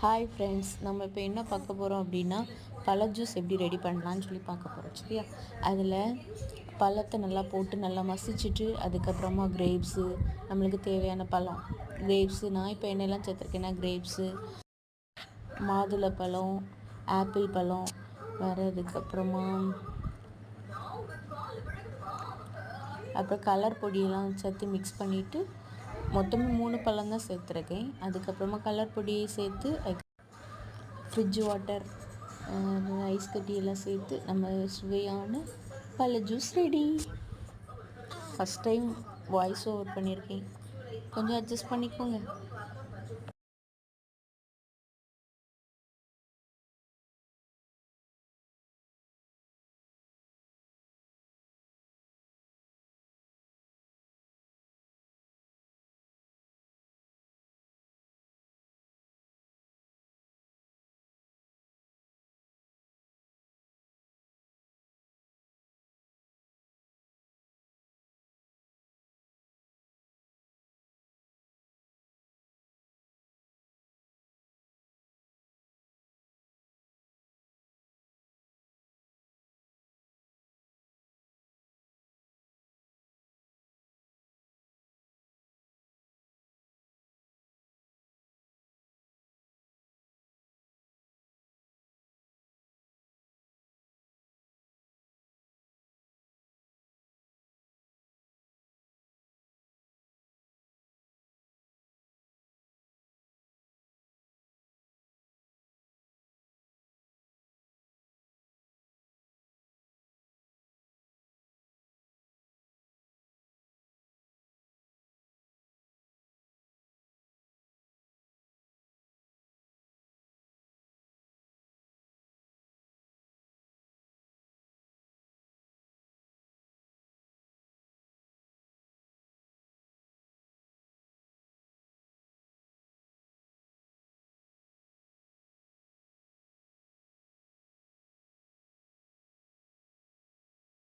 Hi friends, நம்ம இப்போ என்ன பார்க்க போகிறோம் அப்படின்னா பழ ஜூஸ் எப்படி ரெடி பண்ணலான்னு சொல்லி பார்க்க போகிறோம். சரியா? அதில் பழத்தை நல்லா போட்டு நல்லா மசிச்சுட்டு அதுக்கப்புறமா கிரேப்ஸு, நம்மளுக்கு தேவையான பழம் கிரேப்ஸு. நான் இப்போ என்னெல்லாம் சேர்த்துருக்கேன்னா கிரேப்ஸு, மாதுளப்பழம், ஆப்பிள் பழம், வேறு அதுக்கப்புறமா அப்புறம் கலர் பொடியெல்லாம் சேர்த்து மிக்ஸ் பண்ணிவிட்டு மொத்தமே 3 பழம் தான் சேர்த்துருக்கேன். அதுக்கப்புறமா கலர் பொடியை சேர்த்து ஃப்ரிட்ஜ் வாட்டர், ஐஸ் கட்டியெல்லாம் சேர்த்து நம்ம சுவையான பழ juice ready. First time voice over பண்ணியிருக்கேன், கொஞ்சம் அட்ஜஸ்ட் பண்ணிக்கோங்க.